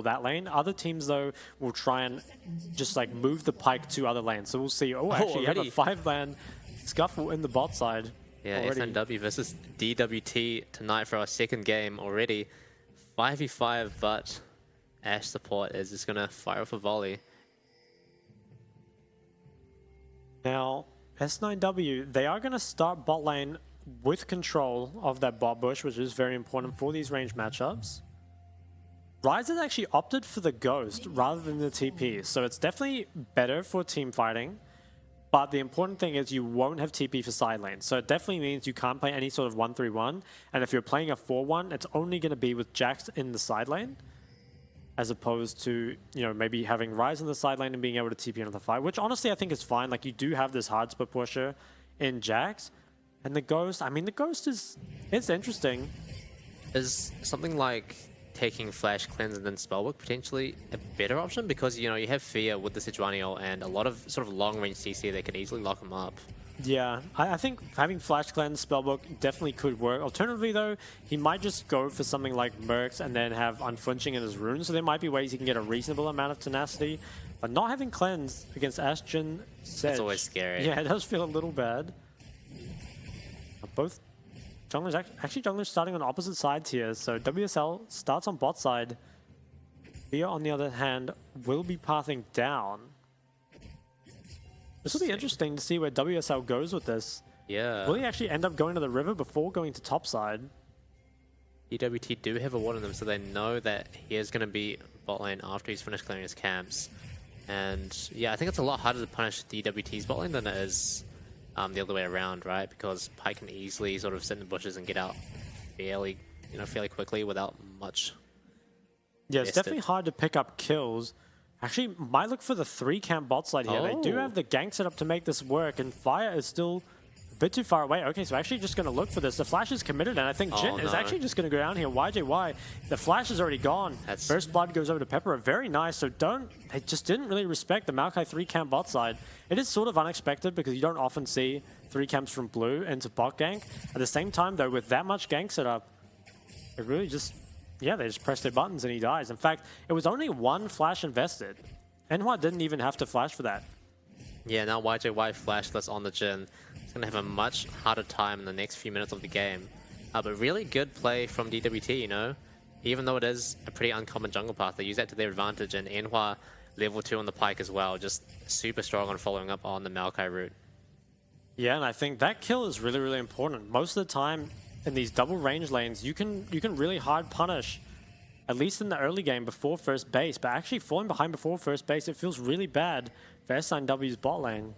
that lane. Other teams, though, will try and just like move the pike to other lanes. So we'll see. Oh, actually, you have a 5-man scuffle in the bot side. Yeah, already. SNW versus DWT tonight for our second game already. 5v5, but Ash support is just going to fire off a volley. Now, S9W, they are going to start bot lane with control of that bot bush, which is very important for these range matchups. Ryze has actually opted for the Ghost rather than the TP, so it's definitely better for team fighting. But the important thing is you won't have TP for side lanes. So it definitely means you can't play any sort of 1-3-1. And if you're playing a 4-1, it's only going to be with Jax in the side lane, as opposed to, you know, maybe having Ryze in the side lane and being able to TP into the fight, which honestly I think is fine. Like, you do have this hard split pusher in Jax. And the Ghost, I mean, the Ghost is, it's interesting. Is something like taking Flash Cleanse and then Spellbook potentially a better option? Because, you know, you have Fear with the Sejuani ult and a lot of sort of long-range CC that can easily lock him up. Yeah, I think having Flash Cleanse, Spellbook definitely could work. Alternatively, though, he might just go for something like Mercs and then have Unflinching in his runes. So there might be ways he can get a reasonable amount of tenacity. But not having Cleanse against Ashen Sedge... It's always scary. Yeah, it does feel a little bad. Both junglers, actually junglers starting on opposite sides here. So WSL starts on bot side. Fear, on the other hand, will be pathing down. This will be interesting to see where WSL goes with this. Yeah. Will he actually end up going to the river before going to top side? DWT do have a ward on them, so they know that he is going to be bot lane after he's finished clearing his camps. And yeah, I think it's a lot harder to punish DWT's bot lane than it is the other way around, right? Because Pyke can easily sort of sit in the bushes and get out fairly, you know, fairly quickly without much. Yeah, it's definitely hard to pick up kills. Actually, might look for the 3-camp bot side here. They do have the gank set up to make this work, and Fire is still a bit too far away. Okay, so actually just going to look for this. The flash is committed, and I think Jin is actually just going to go down here. YJY, the flash is already gone. First blood goes over to Pepper. Very nice. So they just didn't really respect the Maokai 3-camp bot side. It is sort of unexpected because you don't often see 3 camps from blue into bot gank. At the same time, though, with that much gank set up, it really just... Yeah, they just press their buttons and he dies. In fact, it was only 1 flash invested. Enhua didn't even have to flash for that. Yeah, now YJY flashless on the Jhin. He's going to have a much harder time in the next few minutes of the game. But really good play from DWT, you know? Even though it is a pretty uncommon jungle path, they use that to their advantage. And Enhua level 2 on the Pyke as well. Just super strong on following up on the Maokai route. Yeah, and I think that kill is really, really important. Most of the time, in these double range lanes, you can really hard punish, at least in the early game before first base. But actually falling behind before first base, it feels really bad for S9W's bot lane.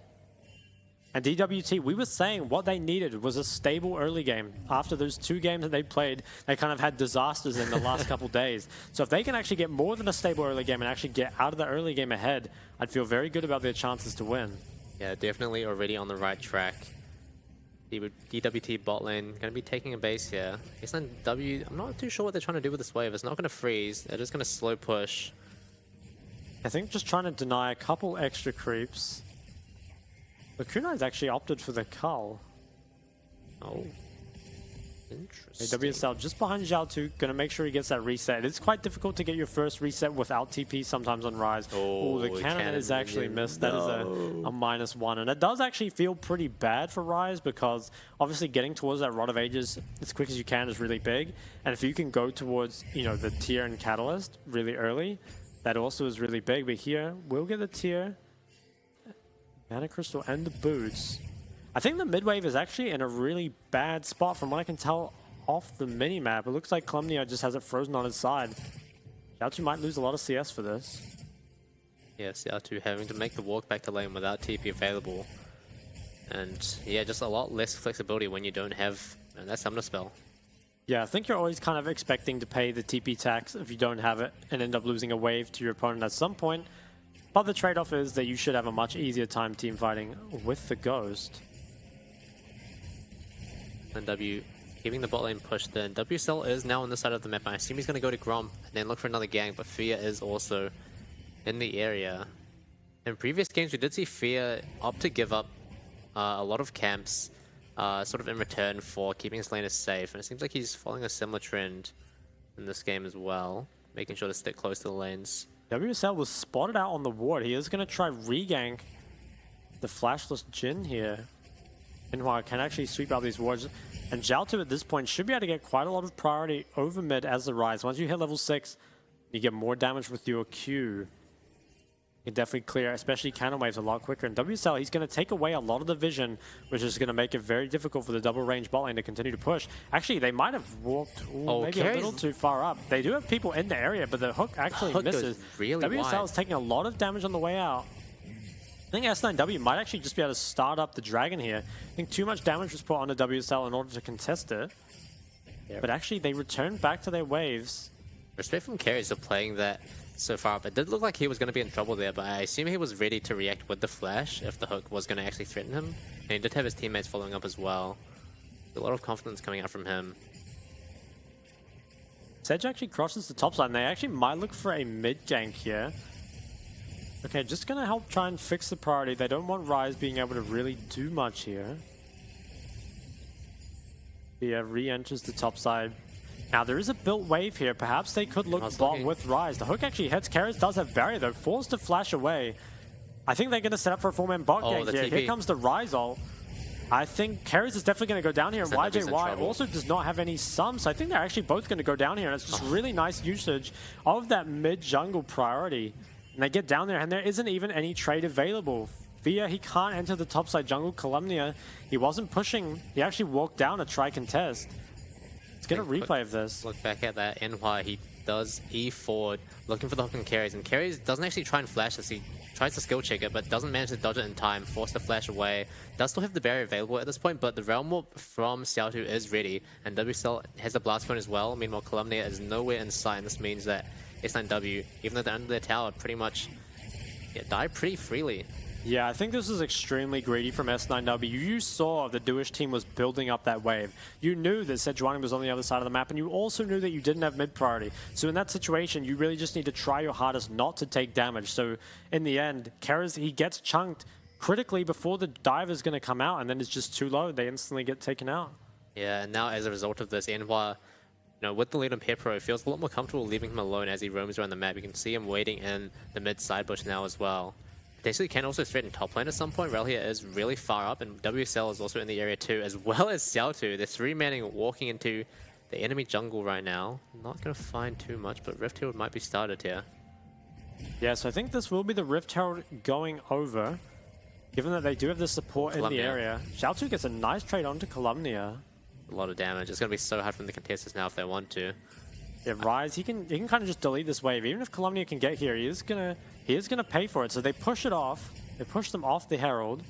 And DWT, we were saying what they needed was a stable early game. After those 2 games that they played, they kind of had disasters in the last couple days. So if they can actually get more than a stable early game and actually get out of the early game ahead, I'd feel very good about their chances to win. Yeah, definitely already on the right track. DWT bot lane going to be taking a base here. S9W, I'm not too sure what they're trying to do with this wave. It's not going to freeze. They're just going to slow push. I think just trying to deny a couple extra creeps. But Kunai's actually opted for the cull. Oh. Interesting. WSL just behind Zhao 2, going to make sure he gets that reset. It's quite difficult to get your first reset without TP sometimes on Ryze. Oh, the cannon is actually missed. That is a -1. And it does actually feel pretty bad for Ryze because obviously getting towards that Rod of Ages as quick as you can is really big. And if you can go towards, you know, the tier and catalyst really early, that also is really big. But here, we'll get the tier, Mana Crystal, and the boots. I think the mid wave is actually in a really bad spot from what I can tell off the minimap. It looks like Klumnio just has it frozen on his side. Xiaotu might lose a lot of CS for this. Yeah, Xiaotu having to make the walk back to lane without TP available. And yeah, just a lot less flexibility when you don't have that summoner spell. Yeah, I think you're always kind of expecting to pay the TP tax if you don't have it and end up losing a wave to your opponent at some point. But the trade-off is that you should have a much easier time team fighting with the Ghost. And W keeping the bot lane pushed in. WSL is now on the side of the map. I assume he's going to go to Gromp and then look for another gank, but Fear is also in the area. In previous games, we did see Fear opt to give up a lot of camps sort of in return for keeping his laners safe, and it seems like he's following a similar trend in this game as well. making sure to stick close to the lanes. WSL was spotted out on the ward. He is going to try regank the flashless Jhin here. Meanwhile, can actually sweep out these wards. And Xiaotu at this point should be able to get quite a lot of priority over mid as the Rise. Once you hit level 6, you get more damage with your Q. You can definitely clear, especially cannon waves, a lot quicker. And WSL, he's going to take away a lot of the vision, which is going to make it very difficult for the double range bot lane to continue to push. Actually, they might have walked maybe a little too far up. They do have people in the area, but the hook actually misses. Really WSL is taking a lot of damage on the way out. I think S9W might actually just be able to start up the dragon here. I think too much damage was put onto WSL in order to contest it. Yep. But actually, they returned back to their waves. Respect from Carries for playing that so far up. It did look like he was going to be in trouble there, but I assume he was ready to react with the flash if the hook was going to actually threaten him. And he did have his teammates following up as well. A lot of confidence coming out from him. Sedge actually crosses the top side, and they actually might look for a mid gank here. Okay, just going to help try and fix the priority. They don't want Rise being able to really do much here. Yeah, re-enters the top side. Now, there is a built wave here. Perhaps they could look bot with Rise. The hook actually hits. Karras does have barrier, though. Forced to flash away. I think they're going to set up for a 4-man bot gank here. Here comes the Rise ult. I think Karras is definitely going to go down here, and YJY also does not have any sum, so I think they're actually both going to go down here, and it's just really nice usage of that mid-jungle priority. And they get down there, and there isn't even any trade available. Via, he can't enter the topside jungle. Calumnia, he wasn't pushing. He actually walked down to try contest. Let's get a replay of this. Look back at that NY. He does E forward, looking for the hook and Carries. And Carries doesn't actually try and flash this. He tries to skill check it, but doesn't manage to dodge it in time. Forced to flash away. Does still have the barrier available at this point, but the Realm Warp from Xiaotu is ready. And WSL has the blast cone as well. Meanwhile, Calumnia is nowhere in sight. And this means that S9W, even though they're under their tower, pretty much die pretty freely. Yeah, I think this is extremely greedy from S9W. You saw the Dewish team was building up that wave. You knew that Sejuani was on the other side of the map, and you also knew that you didn't have mid priority. So in that situation, you really just need to try your hardest not to take damage. So in the end, Karras, he gets chunked critically before the dive is going to come out, and then it's just too low. They instantly get taken out. Yeah, and now as a result of this, NY, with the lead on Pepro, feels a lot more comfortable leaving him alone as he roams around the map. You can see him waiting in the mid side bush now as well. Potentially can also threaten top lane at some point. Relhia is really far up, and WSL is also in the area too, as well as Xiaotu. They're 3-manning walking into the enemy jungle right now. Not going to find too much, but Rift Herald might be started here. Yeah, so I think this will be the Rift Herald going over, given that they do have the support in the area. Xiaotu gets a nice trade onto Calumnia. A lot of damage. It's going to be so hard for them to contest this now if they want to. Yeah, Rise, he can kind of just delete this wave. Even if Calumnia can get here, he is gonna pay for it. So they push it off. They push them off the Herald.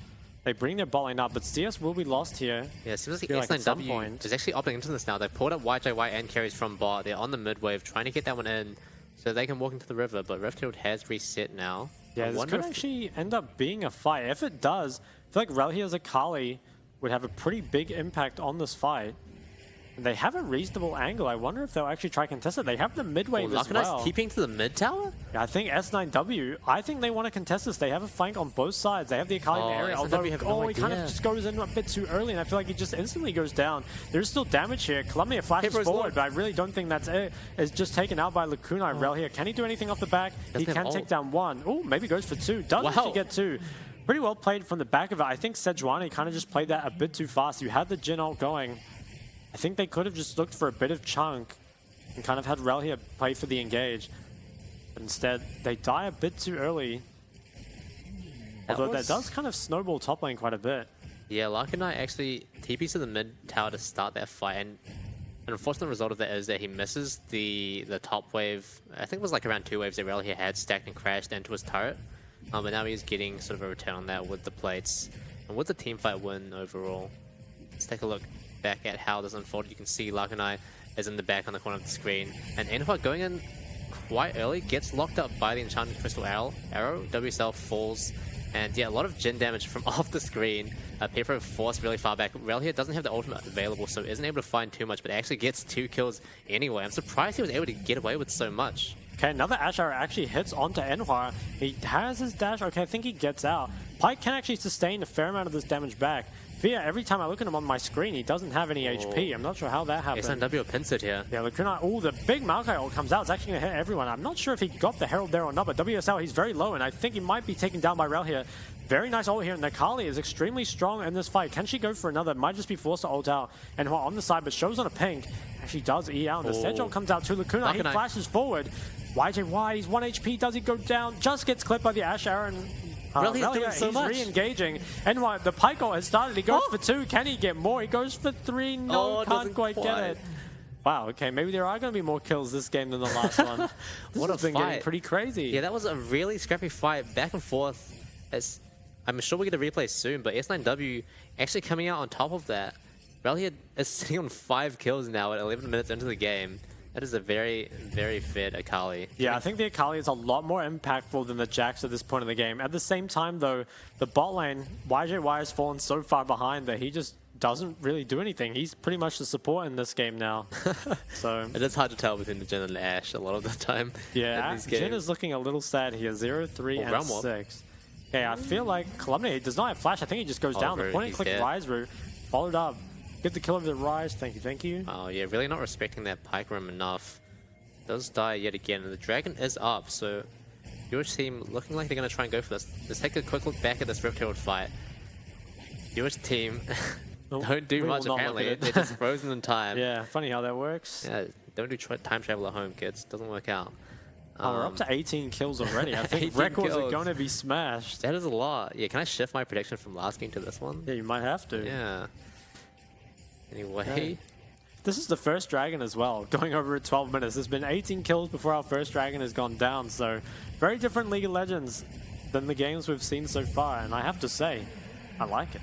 They bring their bot lane up, but CS will be lost here. Yeah, it seems like S9W is actually opting into this now. They've pulled up YJY and Carries from bot. They're on the mid wave, trying to get that one in so they can walk into the river, but Rift Herald has reset now. Yeah, this could actually end up being a fight. If it does, I feel like Relhia's Akali would have a pretty big impact on this fight. And they have a reasonable angle. I wonder if they'll actually try contest it. They have the mid wave as well. Keeping to the mid tower? Yeah, I think S9W, I think they want to contest this. They have a flank on both sides. They have the Akali in the area. Although, he kind of just goes in a bit too early, and I feel like he just instantly goes down. There's still damage here. Calumnia flashes forward, but I really don't think that's it. It's just taken out by Lacuna and Relhia. Can he do anything off the back? He can take down one. Oh, maybe goes for two. Does actually get two. Pretty well played from the back of it. I think Sejuani kind of just played that a bit too fast. You had the Jhin ult going. I think they could have just looked for a bit of chunk and kind of had Relhia play for the engage. But instead, they die a bit too early. Although that does kind of snowball top lane quite a bit. Yeah, Larkanite actually TPs to the mid tower to start that fight. And an unfortunate result of that is that he misses the top wave. I think it was like around 2 waves that Relhia had stacked and crashed into his turret. But now he's getting sort of a return on that with the plates. And with the teamfight win overall. Let's take a look back at how this unfolded. You can see Larkanai is in the back on the corner of the screen, and Enhwa going in quite early, gets locked up by the enchanted crystal arrow. WSL falls, and yeah, a lot of Jhin damage from off the screen. Pepro forced really far back. Relhia doesn't have the ultimate available, so isn't able to find too much, but actually gets 2 kills anyway. I'm surprised he was able to get away with so much. Okay, another Ash Arrow actually hits onto Enhwa. He has his dash. Okay, I think he gets out. Pyke can actually sustain a fair amount of this damage back. Fear, every time I look at him on my screen, he doesn't have any HP. I'm not sure how that happened. SNW pins it here. Yeah, Lacuna. Oh, the big Maokai ult comes out. It's actually going to hit everyone. I'm not sure if he got the Herald there or not, but WSL, he's very low, and I think he might be taken down by Rel here. Very nice ult here, and Nakali is extremely strong in this fight. Can she go for another? Might just be forced to ult out. And on the side, but shows on a pink. Actually does E out, and the Sedge ult comes out to Lacuna. He flashes forward. YJY, he's 1 HP. Does he go down? Just gets clipped by the Ashe Aaron. Really doing so much. He's re-engaging. And the Pike ult has started. He goes for 2. Can he get more? He goes for 3. No, can't quite get it. Wow, okay, maybe there are going to be more kills this game than the last one. What has been getting pretty crazy. Yeah, that was a really scrappy fight, back and forth. I'm sure we get a replay soon, but S9W actually coming out on top of that. Relia is sitting on 5 kills now at 11 minutes into the game. That is a very, very fit Akali. Yeah, I think the Akali is a lot more impactful than the Jax at this point in the game. At the same time, though, the bot lane, YJY has fallen so far behind that he just doesn't really do anything. He's pretty much the support in this game now. So it is hard to tell between the Jhin and the Ashe a lot of the time. Yeah, Jhin is looking a little sad here. 0, 3, and 6. Okay, I feel like Calumny does not have flash. I think he just goes down. The point and click Rise route, followed up. Get the kill over the Rise. Thank you, thank you. Oh yeah, really not respecting that Pike room enough. Does die yet again, and the Dragon is up, so your team looking like they're going to try and go for this. Let's take a quick look back at this Rift Herald fight. Your team don't do much apparently. They're just frozen in time. Yeah, funny how that works. Yeah, don't do time travel at home, kids. Doesn't work out. We're up to 18 kills already. I think records are going to be smashed. That is a lot. Yeah, can I shift my prediction from last game to this one? Yeah, you might have to. Yeah. Anyway. Okay. This is the first dragon as well, going over at 12 minutes. There's been 18 kills before our first dragon has gone down, so very different League of Legends than the games we've seen so far, and I have to say, I like it.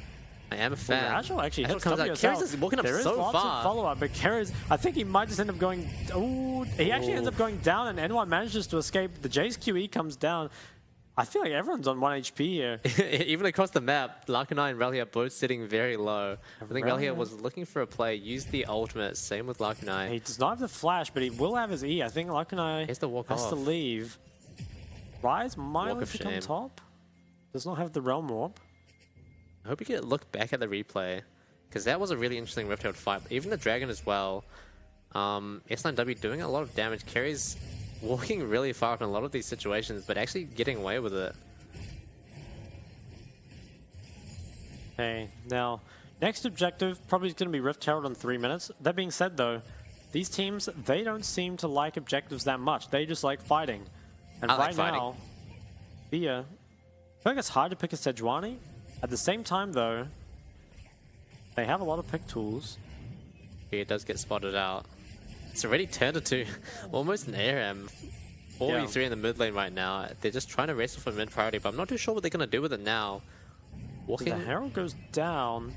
I am a fan. Agile actually hits Kera's is walking up so far. There is lots of follow-up, but Kera's, I think he might just end up going... Ooh, he actually ends up going down, and N1 manages to escape. The Jace QE comes down. I feel like everyone's on 1 HP here. Even across the map, Larkanai and Relia both sitting very low. I think Relia was looking for a play, used the ultimate, same with Larkanai. He does not have the flash, but he will have his E. I think Larkanai has to leave. Rise might have to come top. Does not have the Realm Warp. I hope we can look back at the replay, because that was a really interesting Rift Herald fight. Even the Dragon as well. S9W doing a lot of damage. Carries walking really far up in a lot of these situations, but actually getting away with it. Okay, now, next objective probably is going to be Rift Herald in 3 minutes. That being said, though, these teams, they don't seem to like objectives that much. They just like fighting. And right now, I feel like it's hard to pick a Sejuani. At the same time, though, they have a lot of pick tools. Yeah, it does get spotted out. It's already turned into almost an ARAM. 4v3 in the mid lane right now. They're just trying to wrestle for mid priority, but I'm not too sure what they're going to do with it now. So the Herald goes down.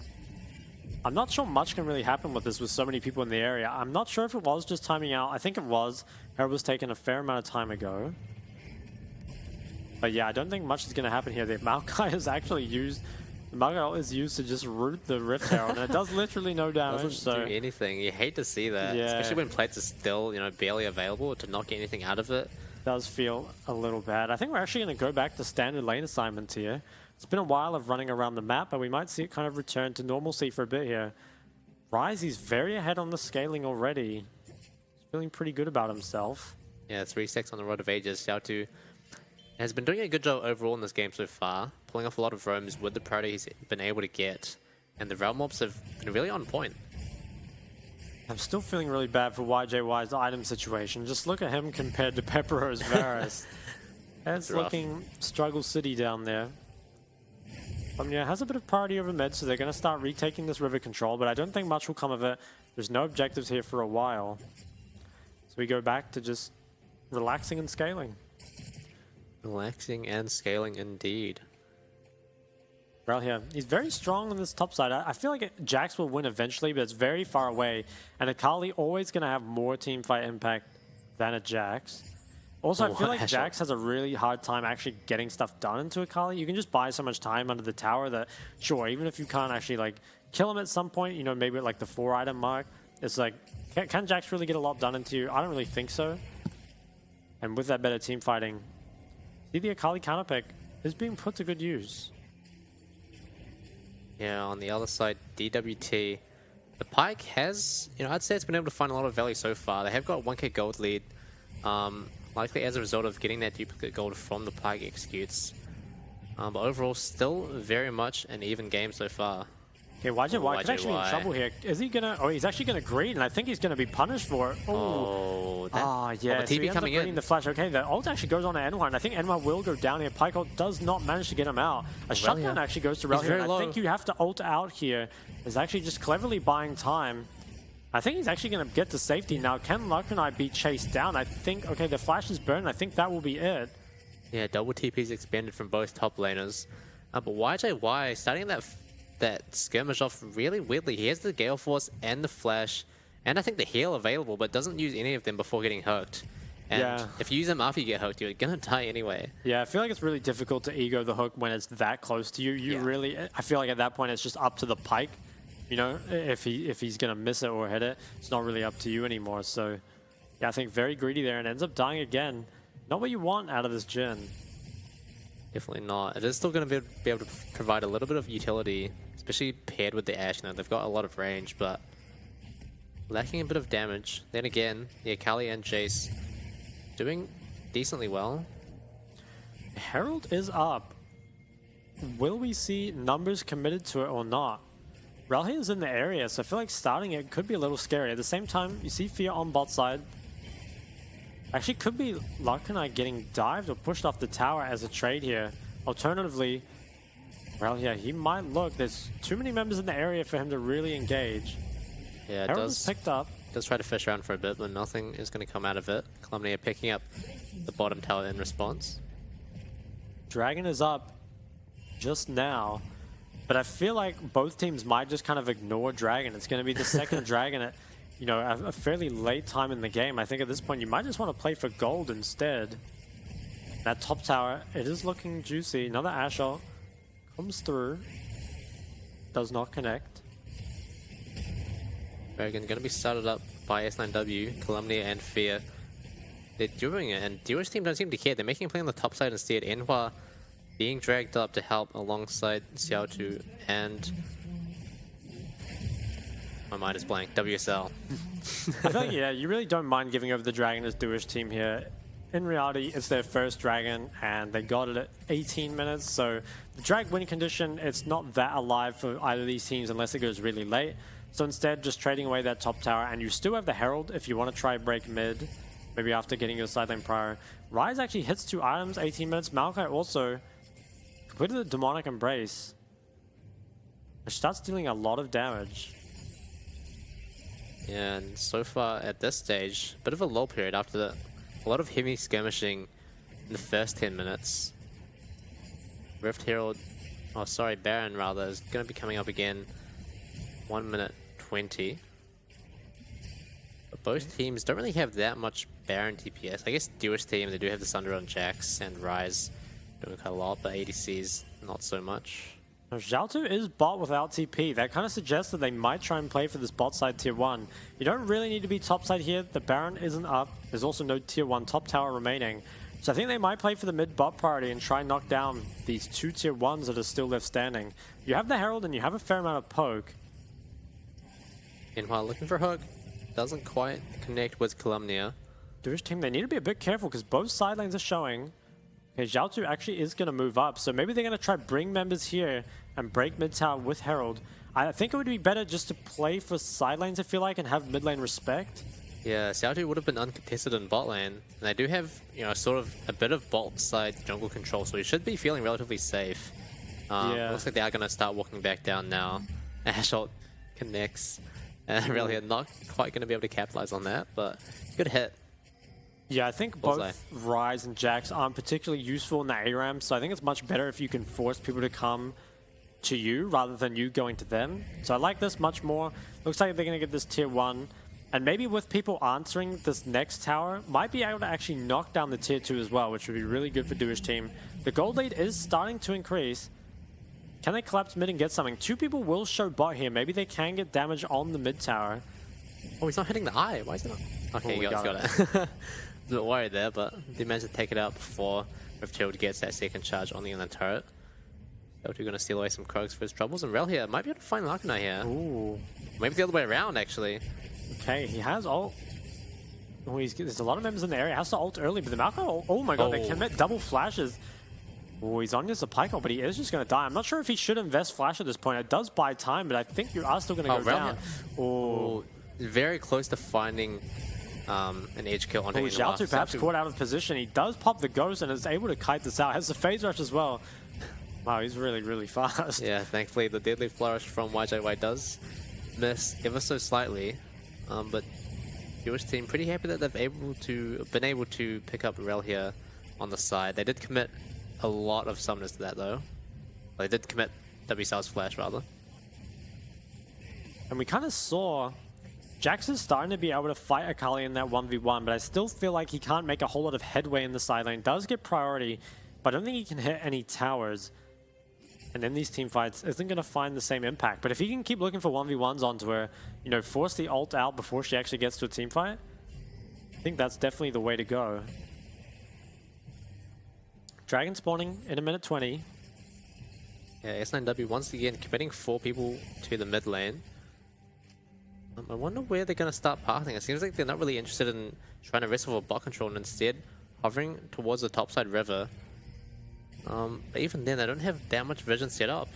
I'm not sure much can really happen with this with so many people in the area. I'm not sure if it was just timing out. I think it was. Herald was taken a fair amount of time ago. But yeah, I don't think much is going to happen here. The Maokai is actually used... The Maokai is used to just root the Rift Herald, and it does literally no damage. Doesn't do anything. You hate to see that, especially when plates are still, barely available to not get anything out of it. Does feel a little bad. I think we're actually going to go back to standard lane assignments here. It's been a while of running around the map, but we might see it kind of return to normalcy for a bit here. Rise, he's very ahead on the scaling already. He's feeling pretty good about himself. Yeah, 3 stacks on the Rod of Ages. Xiao has been doing a good job overall in this game so far, pulling off a lot of roams with the priority he's been able to get, and the Realm Orbs have been really on point. I'm still feeling really bad for YJY's item situation. Just look at him compared to Peppero's Varus. That's looking struggle city down there. Yeah, has a bit of priority over mid, so they're going to start retaking this river control, but I don't think much will come of it. There's no objectives here for a while. So we go back to just relaxing and scaling. Relaxing and scaling indeed. Well, yeah, he's very strong on this top side. I feel like Jax will win eventually, but it's very far away. And Akali always going to have more teamfight impact than a Jax. Also, I feel like Jax has a really hard time actually getting stuff done into Akali. You can just buy so much time under the tower that, sure, even if you can't actually like kill him at some point, maybe at like the 4-item mark, it's like, can Jax really get a lot done into you? I don't really think so. And with that better team fighting, see the Akali counterpick is being put to good use. Yeah, on the other side, DWT. The Pike has, I'd say it's been able to find a lot of value so far. They have got a 1k gold lead, likely as a result of getting that duplicate gold from the Pike executes. But overall, still very much an even game so far. Okay, YJY could actually be in trouble here. Is he gonna? Oh, he's actually gonna greed, and I think he's gonna be punished for it. Oh, yeah. the TP coming in. The flash. Okay, the ult actually goes on to Enwar, and I think Enwar will go down here. Pyke ult does not manage to get him out. A shutdown actually goes to Rel here. I think you have to ult out here. Is actually just cleverly buying time. I think he's actually going to get to safety now. Can Lucknai be chased down? I think, okay, the flash is burned. I think that will be it. Yeah, double TP's expanded from both top laners. But YJY starting that skirmish off really weirdly. He has the Gale Force and the flash, and I think the heal available, but doesn't use any of them before getting hooked. And if you use them after you get hooked, you're going to die anyway. Yeah, I feel like it's really difficult to ego the hook when it's that close to you. Really, I feel like at that point it's just up to the Pyke. If he's going to miss it or hit it, it's not really up to you anymore. So, yeah, I think very greedy there and ends up dying again. Not what you want out of this gen. Definitely not. It is still going to be able to provide a little bit of utility, especially paired with the Ashe. They've got a lot of range, but lacking a bit of damage. Then again, the Akali and Jace doing decently well. Herald is up. Will we see numbers committed to it or not? Ralhi is in the area, so I feel like starting it could be a little scary. At the same time, you see Fear on bot side. Actually, could be Lucknai getting dived or pushed off the tower as a trade here. Alternatively, well, yeah, he might look. There's too many members in the area for him to really engage. Yeah, it does picked up. Does try to fish around for a bit, but nothing is going to come out of it. Calumnia picking up the bottom tower in response. Dragon is up just now, but I feel like both teams might just kind of ignore Dragon. It's going to be the second Dragon at, a fairly late time in the game. I think at this point you might just want to play for gold instead. That top tower, it is looking juicy. Another Ashe ult comes through. Does not connect. Dragon going to be started up by S9W, Calumnia and Fear. They're doing it, and Dewish team don't seem to care. They're making a play on the top side instead. Enhua being dragged up to help alongside Xiaotu and... my mind is blank. WSL. I feel like, you really don't mind giving over the Dragon as Dewish team here. In reality, it's their first Dragon, and they got it at 18 minutes, so the drag win condition, it's not that alive for either of these teams unless it goes really late. So instead, just trading away that top tower, and you still have the Herald if you want to try break mid, maybe after getting your side lane prior. Ryze actually hits 2 items, 18 minutes. Maokai also completed the Demonic Embrace, which starts dealing a lot of damage. Yeah, and so far at this stage, a bit of a lull period after a lot of heavy skirmishing in the first 10 minutes. Rift Herald, Baron rather, is going to be coming up again. 1 minute 20. But both teams don't really have that much Baron DPS. I guess Dewish team, they do have the Sunder on Jax and Ryze doing quite a lot, but ADCs not so much. Xiaotu is bot without TP. That kind of suggests that they might try and play for this bot side tier 1. You don't really need to be top side here. The Baron isn't up. There's also no tier 1 top tower remaining. So I think they might play for the mid bot priority and try and knock down these 2 tier 1s that are still left standing. You have the Herald and you have a fair amount of poke. Meanwhile, looking for hook. Doesn't quite connect with Calumnia. Dewish team, they need to be a bit careful because both side lanes are showing. Okay, Xiaotu actually is going to move up, so maybe they're going to try bring members here and break mid tower with Herald. I think it would be better just to play for side lanes, I feel like, and have mid lane respect. Yeah, Xiaotu would have been uncontested in bot lane. And they do have, sort of a bit of bot side jungle control, so he should be feeling relatively safe. Looks like they are going to start walking back down now. Ashe ult connects. Really not quite going to be able to capitalize on that, but good hit. Yeah, I think both Ryze and Jax aren't particularly useful in the ARAM, so I think it's much better if you can force people to come to you rather than you going to them. So I like this much more. Looks like they're going to get this tier 1. And maybe with people answering this next tower, might be able to actually knock down the tier 2 as well, which would be really good for Dewish team. The gold lead is starting to increase. Can they collapse mid and get something? 2 people will show bot here. Maybe they can get damage on the mid tower. Oh, he's not hitting the eye. Why is he not? Okay, he got it. A bit worried there, but they managed to take it out before Rift Herald gets that second charge on the inner turret. Delta gonna steal away some Krogs for his troubles, and Rel here might be able to find Lakanai here. Ooh. Maybe the other way around, actually. Okay, he has ult. Oh, there's a lot of members in the area. He has to ult early, but the Malcolm, oh my god, they commit double flashes. Oh, he's on his supply call, but he is just going to die. I'm not sure if he should invest flash at this point. It does buy time, but I think you are still going to go down. Oh, very close to finding an edge kill onto Xiaotu perhaps caught out of position. He does pop the ghost and is able to kite this out. Has the phase rush as well. Wow, he's really, really fast. Yeah, thankfully the deadly flourish from YJY does miss ever so slightly, but Dewish team pretty happy that they've been able to pick up Rel here on the side. They did commit a lot of summoners to that though. They did commit WSL's flash rather. And we kind of saw Jax is starting to be able to fight Akali in that 1v1, but I still feel like he can't make a whole lot of headway in the side lane. Does get priority, but I don't think he can hit any towers. And in these team fights, isn't going to find the same impact. But if he can keep looking for 1v1s onto her, you know, force the ult out before she actually gets to a team fight, I think that's definitely the way to go. Dragon spawning in a minute 20. Yeah, S9W once again committing 4 people to the mid lane. I wonder where they're going to start pathing. It seems like they're not really interested in trying to wrestle for bot control and instead hovering towards the topside river. But even then, they don't have that much vision set up.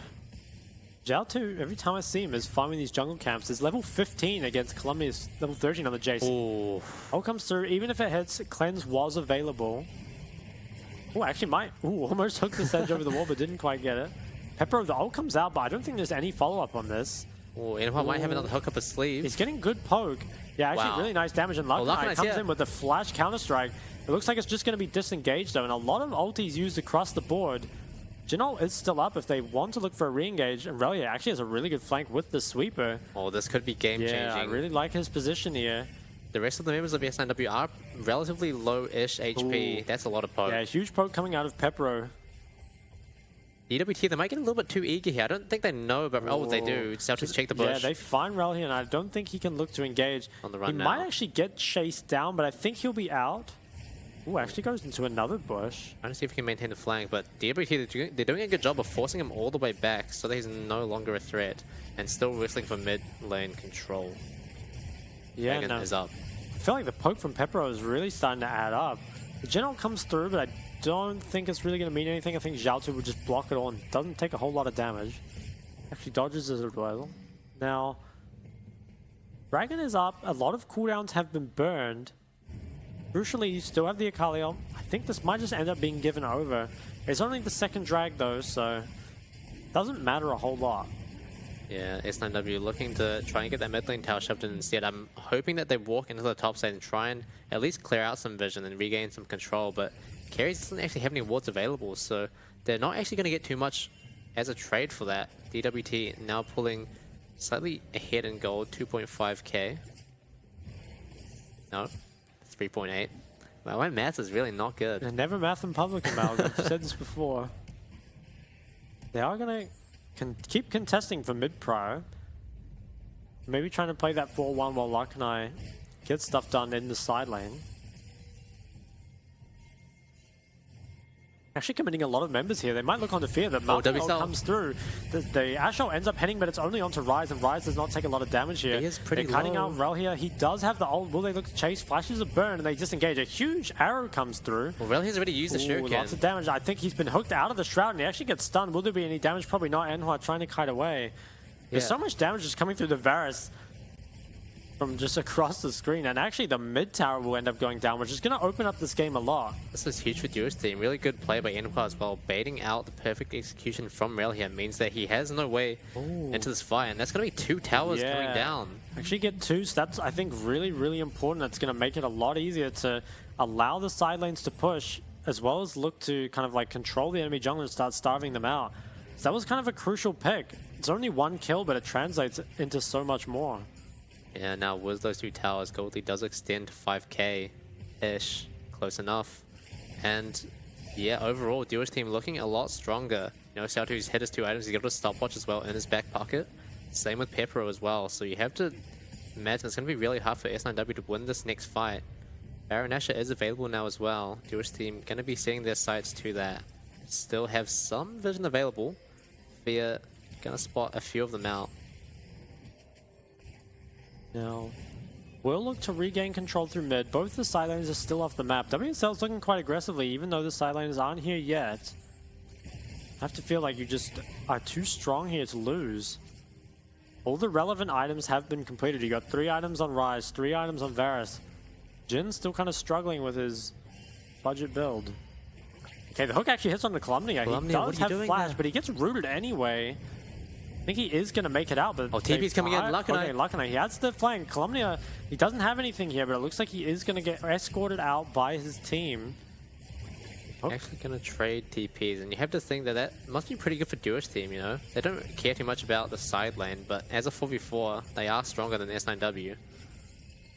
Xiaotu, every time I see him, is farming these jungle camps. Is level 15 against Columbia's level 13 on the Jace. Ooh. Ult comes through. Even if it hits, Cleanse was available. Oh, actually might. Ooh, almost hooked the sedge over the wall, but didn't quite get it. Pepper, the ult comes out, but I don't think there's any follow-up on this. Oh, Enhua might have another hook up his sleeve. He's getting good poke. Yeah, actually really nice damage. And Lakanai comes in with the flash counter-strike. It looks like it's just going to be disengaged though, and a lot of ultis used across the board. Jinol is still up if they want to look for a re-engage, and Relia actually has a really good flank with the sweeper. Oh, this could be game-changing. Yeah, I really like his position here. The rest of the members of S9W are relatively low-ish HP. Ooh. That's a lot of poke. Yeah, huge poke coming out of Pepro. DWT, they might get a little bit too eager here. I don't think they know about Rel. What they do. Just check the bush. Yeah, they find Rel here, and I don't think he can look to engage. On the run now. He might actually get chased down, but I think he'll be out. Ooh, actually goes into another bush. Trying to see if he can maintain the flank, but DWT, they're doing a good job of forcing him all the way back so that he's no longer a threat and still wrestling for mid lane control. Yeah, Dragon is up. I feel like the poke from Pepro is really starting to add up. The General comes through, but I don't think it's really going to mean anything. I think Xiaotu would just block it all and doesn't take a whole lot of damage. Actually dodges as well. Now, Dragon is up. A lot of cooldowns have been burned. Crucially, you still have the Akali ult. I think this might just end up being given over. It's only the second drag though, so it doesn't matter a whole lot. Yeah, S9W looking to try and get that mid lane tower shoved in instead. I'm hoping that they walk into the top side and try and at least clear out some vision and regain some control, but Carries doesn't actually have any wards available, so they're not actually going to get too much as a trade for that. DWT now pulling slightly ahead in gold, 2.5k. No, 3.8. Wow, my math is really not good. Never math in public, Amalgam. I've said this before. They are going to keep contesting for mid-pro. Maybe trying to play that 4-1 while Lakanai gets stuff done in the side lane. Actually committing a lot of members here. They might look onto fear that Malcolm comes through. The Ashol ends up heading, but it's only onto Ryze, and Ryze does not take a lot of damage here. He is pretty They're cutting out Rel here. He does have the ult. Will they look to chase? Flashes a burn, and they disengage. A huge arrow comes through. Well, Rel has already used the shuriken. Lots of damage. I think he's been hooked out of the shroud, and he actually gets stunned. Will there be any damage? Probably not. Enhua trying to kite away. There's so much damage just coming through the Varus from just across the screen, and actually the mid tower will end up going down, which is going to open up this game a lot. This is huge for Dewish team. Really good play by Enhua as well. Baiting out the perfect execution from Rel here means that he has no way into this fight, and that's going to be 2 towers coming down. Actually get 2, so that's, I think, really, really important. That's going to make it a lot easier to allow the side lanes to push, as well as look to kind of like control the enemy jungle and start starving them out. So that was kind of a crucial pick. It's only 1 kill, but it translates into so much more. Yeah, now with those 2 towers, Goldie does extend to 5k-ish, close enough. And yeah, overall, Dewish team looking a lot stronger. You know, Xiaotu's hit his 2 items, he's got a stopwatch as well in his back pocket. Same with Pepro as well, so you have to imagine it's going to be really hard for S9W to win this next fight. Baron Nashor is available now as well. Dewish team going to be setting their sights to that. Still have some vision available. Fear gonna spot a few of them out. Now, we'll look to regain control through mid. Both the side lanes are still off the map. WSL's looking quite aggressively, even though the side lanes aren't here yet. I have to feel like you just are too strong here to lose. All the relevant items have been completed. You got 3 items on Ryze, 3 items on Varus. Jin's still kind of struggling with his budget build. Okay, the hook actually hits on the Calumnia. He does have flash, there? But he gets rooted anyway. I think he is going to make it out, but... Oh, TP's coming in. Lakanai. Okay, Lakanai. He adds the flank. Calumnia, he doesn't have anything here, but it looks like he is going to get escorted out by his team. Actually going to trade TPs, and you have to think that that must be pretty good for Dewish team, you know? They don't care too much about the side lane, but as a 4v4, they are stronger than S9W.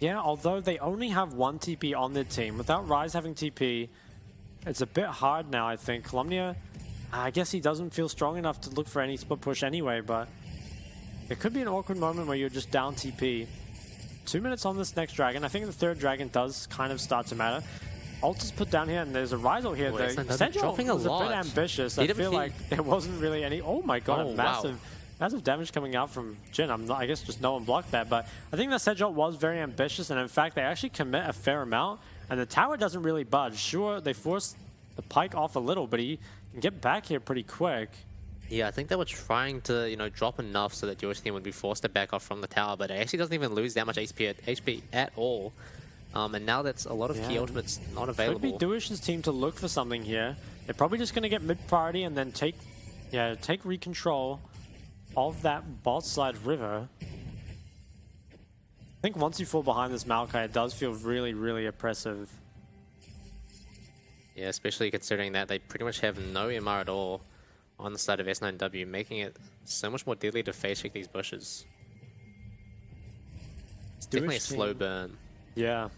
Yeah, although they only have 1 TP on their team. Without Ryze having TP, it's a bit hard now, I think. Calumnia, I guess he doesn't feel strong enough to look for any split push anyway, but it could be an awkward moment where you're just down TP. 2 minutes on this next dragon. I think the 3rd dragon does kind of start to matter. Ult is put down here, and there's a Ryze ult here. The Sedgel was a bit ambitious. I feel like there wasn't really any... Oh my god, massive damage coming out from Jin. I guess just no one blocked that, but I think the Sedgel was very ambitious, and in fact, they actually commit a fair amount, and the tower doesn't really budge. Sure, they force the Pyke off a little, but he can get back here pretty quick. Yeah, I think they were trying to, you know, drop enough so that Dewish team would be forced to back off from the tower, but it actually doesn't even lose that much HP at all. And now that's a lot of key ultimates not available. Could be Dewish's team to look for something here. They're probably just going to get mid priority and then take recontrol of that bot side river. I think once you fall behind this Maokai, it does feel really, really oppressive. Yeah, especially considering that they pretty much have no MR at all on the side of S9W, making it so much more deadly to face check these bushes. It's definitely a slow burn. Yeah.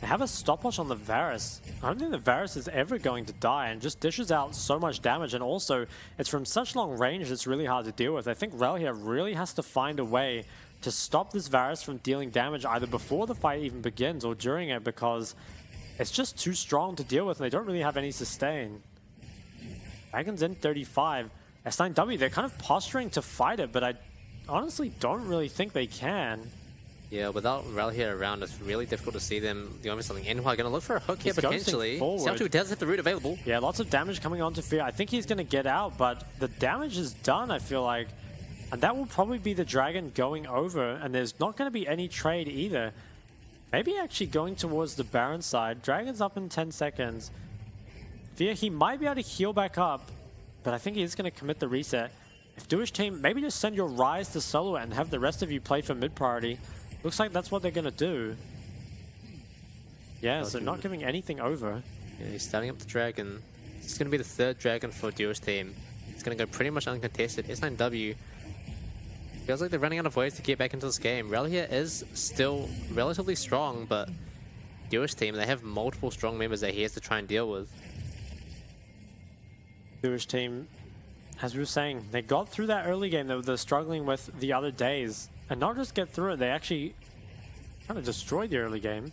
They have a stopwatch on the Varus. I don't think the Varus is ever going to die and just dishes out so much damage, and also it's from such long range it's really hard to deal with. I think Rel here really has to find a way to stop this Varus from dealing damage either before the fight even begins or during it, because it's just too strong to deal with and they don't really have any sustain. Dragon's in 35. S9W, they're kind of posturing to fight it, but I honestly don't really think they can. Yeah, without Rel here around, it's really difficult to see them doing something. NY going to look for a hook here potentially. Xiao does have the root available. Yeah, lots of damage coming onto Fear. I think he's going to get out, but the damage is done, I feel like. And that will probably be the dragon going over, and there's not going to be any trade either. Maybe actually going towards the Baron side. Dragon's up in 10 seconds. Fear, he might be able to heal back up, but I think he is going to commit the reset. If Dewish team, maybe just send your Ryze to solo it and have the rest of you play for mid priority. Looks like that's what they're going to do. Yeah, so not giving anything over. Yeah, he's starting up the dragon. This is going to be the 3rd dragon for Dewish team. It's going to go pretty much uncontested. S9W feels like they're running out of ways to get back into this game. Rel here is still relatively strong, but Dewish team, they have multiple strong members that he has to try and deal with. Dewish team, as we were saying, they got through that early game that they're struggling with the other days. And not just get through it, they actually kind of destroyed the early game.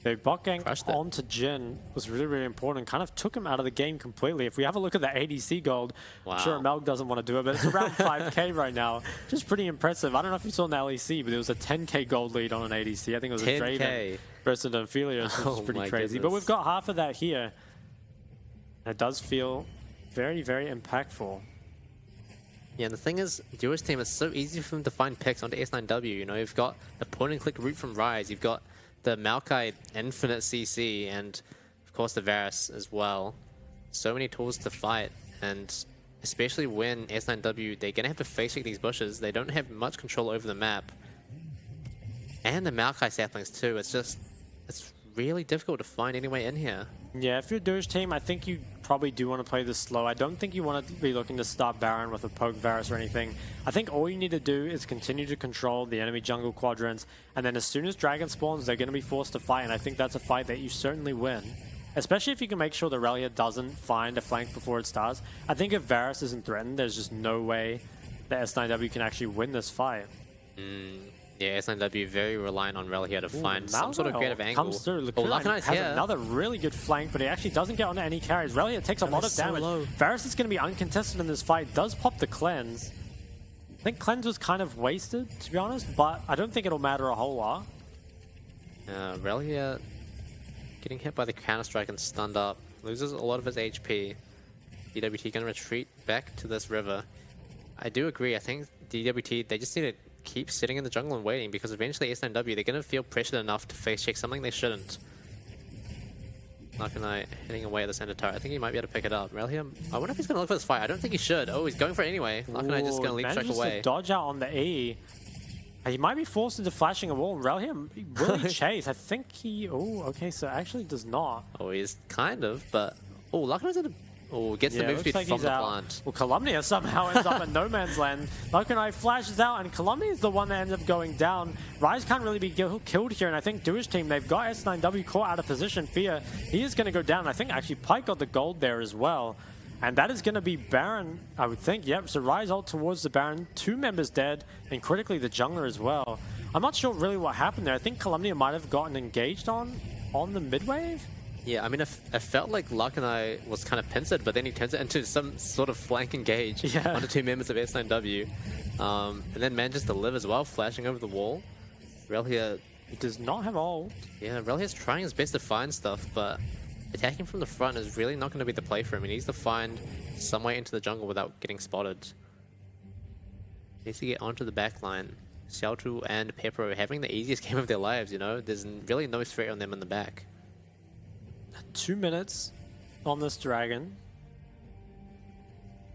They bot ganked onto Jin was really, really important. Kind of took him out of the game completely. If we have a look at the ADC gold, I'm sure Melg doesn't want to do it, but it's around 5k right now. Just pretty impressive. I don't know if you saw in the LEC, but it was a 10k gold lead on an ADC. I think it was a Draven versus an Aphelios, which is pretty crazy. But we've got half of that here. It does feel very, very impactful. Yeah, and the thing is, Dewish team is so easy for them to find picks onto S9W. You know, you've got the point-and-click route from Ryze, you've got the Maokai infinite CC, and of course the Varus as well. So many tools to fight, and especially when S9W, they're going to have to face check these bushes. They don't have much control over the map. And the Maokai saplings too. It's really difficult to find any way in here. Yeah, if you're a Dewish team, I think you probably do want to play this slow. I don't think you want to be looking to start Baron with a poke Varus or anything. I think all you need to do is continue to control the enemy jungle quadrants, and then as soon as Dragon spawns, they're going to be forced to fight, and I think that's a fight that you certainly win. Especially if you can make sure the Relia doesn't find a flank before it starts. I think if Varus isn't threatened, there's just no way that S9W can actually win this fight. Yeah, S9W very reliant on Rel here to find some sort of creative angle. Comes through. Oh, Lakanai's has here. another really good flank, but he actually doesn't get onto any carries. Rel here takes a lot of damage. Varus is going to be uncontested in this fight. Does pop the cleanse. I think cleanse was kind of wasted, to be honest, but I don't think it'll matter a whole lot. Rel here getting hit by the counter-strike and stunned up. Loses a lot of his HP. DWT going to retreat back to this river. I do agree. I think DWT, they just need to keep sitting in the jungle and waiting, because eventually S9W, they're going to feel pressured enough to face check something they shouldn't. Lakanai hitting away at the center turret. I think he might be able to pick it up. Rel here, I wonder if he's going to look for this fight. I don't think he should. Oh, he's going for it anyway. Lakanai just going to leap strike away. To dodge out on the E. He might be forced into flashing a wall. Rel here, will he chase? I think he... Oh, okay, so actually does not. Oh, he's kind of, but... Oh, Lakanai's in a... Oh, gets the move speed like from the out. plant. Well, Calumnia somehow ends up in no man's land. Lakanai flashes out, and Calumnia is the one that ends up going down. Ryze can't really be killed here, and I think Dewish team, they've got S9W caught out of position. Fear, he is going to go down. I think actually Pyke got the gold there as well. And that is going to be Baron, I would think. Yep, so Ryze ult towards the Baron. 2 members dead, and critically the jungler as well. I'm not sure really what happened there. I think Calumnia might have gotten engaged on the mid-wave. Yeah, I mean, I felt like Lakanai was kind of pincered, but then he turns it into some sort of flank engage onto 2 members of S9W. And then manages to live as well, flashing over the wall. Rel here... He does not have ult. Yeah, Rel here's trying his best to find stuff, but attacking from the front is really not going to be the play for him. He needs to find some way into the jungle without getting spotted. He needs to get onto the back line. Xiaotu and Pepero having the easiest game of their lives, you know? There's really no threat on them in the back. 2 minutes on this dragon.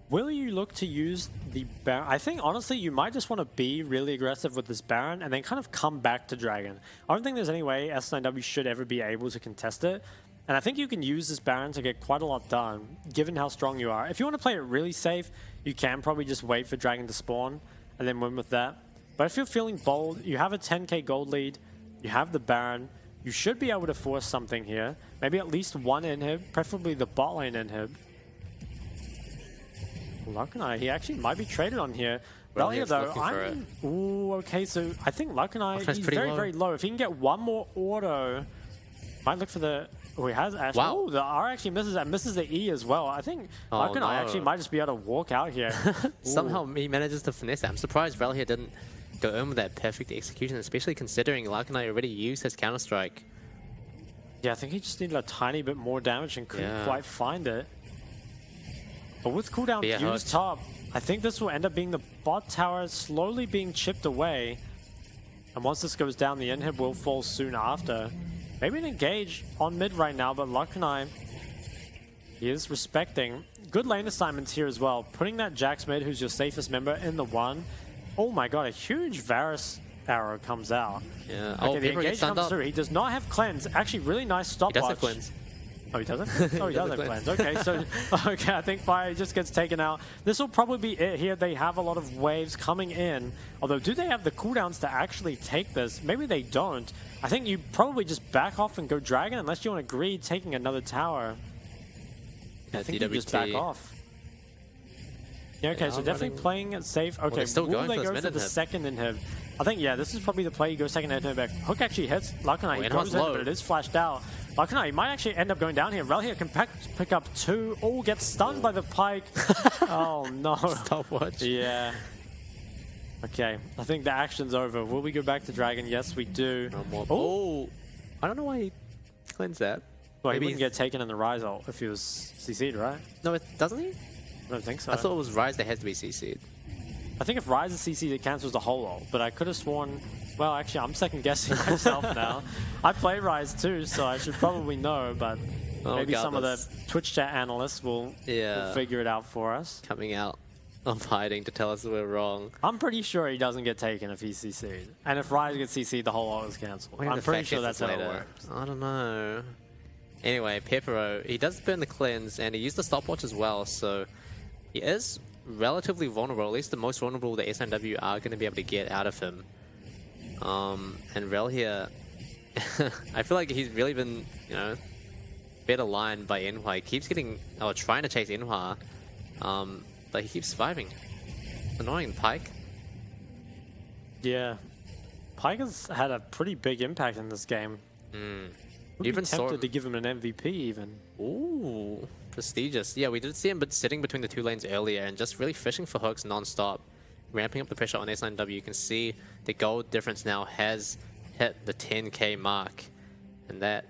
Will you look to use the Baron? I think, honestly, you might just want to be really aggressive with this Baron and then kind of come back to Dragon. I don't think there's any way S9W should ever be able to contest it. And I think you can use this Baron to get quite a lot done, given how strong you are. If you want to play it really safe, you can probably just wait for Dragon to spawn and then win with that. But if you're feeling bold, you have a 10k gold lead, you have the Baron, you should be able to force something here. Maybe at least one inhib, preferably the bot lane inhib. Lakanai, he actually might be traded on here. Well, here though, ooh, okay, so I think Lakanai, he's very, very low. If he can get one more auto, might look for the... Oh, he has Ash. Wow. Oh, the R actually misses that, misses the E as well. I think Lakanai actually might just be able to walk out here. Somehow he manages to finesse that. I'm surprised Rel here didn't go in with that perfect execution, especially considering Lakanai already used his counter-strike. Yeah, I think he just needed a tiny bit more damage and couldn't quite find it. But with cooldown used top, I think this will end up being the bot tower slowly being chipped away. And once this goes down, the inhib will fall soon after. Maybe an engage on mid right now, but Lakanai, he is respecting. Good lane assignments here as well. Putting that Jax mid, who's your safest member, in the 1. Oh my god, a huge Varus arrow comes out. Yeah. Okay, the engage comes through. He does not have cleanse. Actually, really nice stopwatch. He does have cleanse. Oh, he doesn't? Oh, he does have cleanse. Okay, so I think Fire just gets taken out. This will probably be it here. They have a lot of waves coming in. Although, do they have the cooldowns to actually take this? Maybe they don't. I think you probably just back off and go Dragon unless you want to greed taking another tower. Yeah, I think you just back off. Yeah, okay, so definitely playing it safe. Okay, will they go for the second inhib? I think, yeah, this is probably the play. You go second inhib back. Hook actually hits Lakanai. He goes in, but it is flashed out. Lakanai might actually end up going down here. Rel here can pick up 2. Oh, gets stunned by the Pyke. Oh, no. Stopwatch. Yeah. Okay, I think the action's over. Will we go back to Dragon? Yes, we do. No more. Oh, I don't know why he cleansed that. Well, he wouldn't get taken in the Ryze ult if he was CC'd, right? No, doesn't he? I don't think so. I thought it was Ryze that had to be CC'd. I think if Ryze is CC'd, it cancels the whole ult, but I could have sworn... Well, actually, I'm second-guessing myself now. I play Ryze too, so I should probably know, but maybe some of the Twitch chat analysts will figure it out for us. Coming out of hiding to tell us that we're wrong. I'm pretty sure he doesn't get taken if he's CC'd. And if Ryze gets CC'd, the whole ult is cancelled. I'm pretty sure that's how it works. I don't know. Anyway, Pepero, he does burn the cleanse, and he used the stopwatch as well, so he is relatively vulnerable, at least the most vulnerable that S9W are going to be able to get out of him. And Rel here, I feel like he's really been, you know, better lined by Inhua. He keeps getting, trying to chase Inhua, but he keeps surviving. Annoying Pyke. Yeah. Pyke's had a pretty big impact in this game. Would Even be saw tempted to give him an MVP even. Ooh, prestigious. Yeah, we did see him sitting between the two lanes earlier and just really fishing for hooks non-stop, ramping up the pressure on S9W. You can see the gold difference now has hit the 10k mark, and that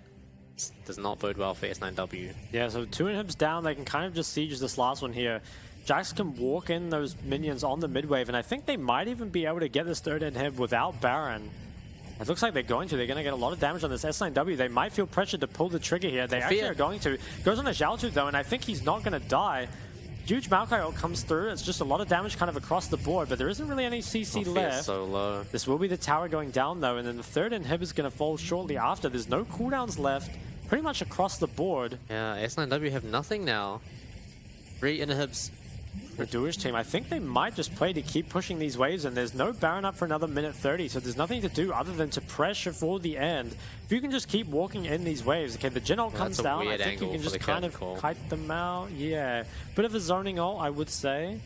does not bode well for S9W. Yeah, so 2 inhibs down, they can kind of just siege this last one here. Jax can walk in those minions on the mid wave, and I think they might even be able to get this third inhib without Baron. It looks like they're going to. They're going to get a lot of damage on this S9W. They might feel pressured to pull the trigger here. They actually are going to. Goes on a Xiaotu though, and I think he's not going to die. Huge Maokai ult comes through. It's just a lot of damage kind of across the board, but there isn't really any CC left. So low. This will be the tower going down though, and then the third inhib is going to fall shortly after. There's no cooldowns left, pretty much across the board. Yeah, S9W have nothing now. 3 inhibs. The Dewish team, I think they might just play to keep pushing these waves, and there's no Baron up for another minute 30, so there's nothing to do other than to pressure for the end. If you can just keep walking in these waves, okay, the Jin ult comes down, I think you can just kind of kite them out. Yeah, bit of a zoning ult, I would say.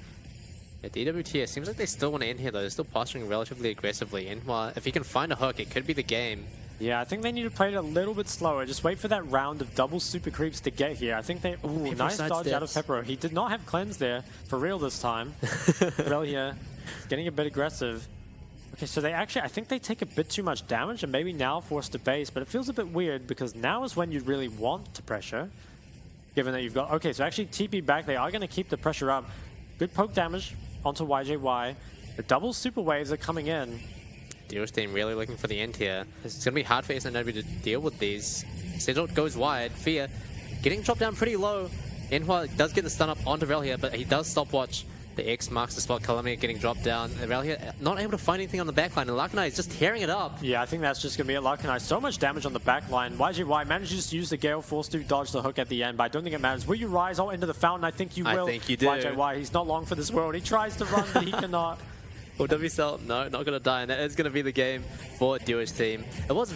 Yeah, DWT, it seems like they still want to end here though. They're still posturing relatively aggressively, and if he can find a hook, it could be the game. Yeah, I think they need to play it a little bit slower. Just wait for that round of double super creeps to get here. I think they... Ooh, nice dodge out of Pepero. He did not have cleanse there, for real this time. Relia getting a bit aggressive. Okay, so they actually... I think they take a bit too much damage and maybe now forced to base, but it feels a bit weird because now is when you really want to pressure, given that you've got... Okay, so actually TP back. They are going to keep the pressure up. Good poke damage onto YJY. The double super waves are coming in. Dewish team really looking for the end here. It's going to be hard for S9W to deal with these. Sedgwick goes wide. Fear getting dropped down pretty low. Enhua does get the stun up onto Rel here, but he does stopwatch. The X marks the spot. Calamity getting dropped down. Rel here not able to find anything on the backline, and Lakanai is just tearing it up. Yeah, I think that's just going to be it. Lakanai, so much damage on the backline. YJY manages to use the Gale Force to dodge the hook at the end, but I don't think it matters. Will you rise all into the fountain? I think you will. I think you do. YJY, he's not long for this world. He tries to run, but he cannot. Well, WCL, no, not going to die, and that is going to be the game for Dewish team. It was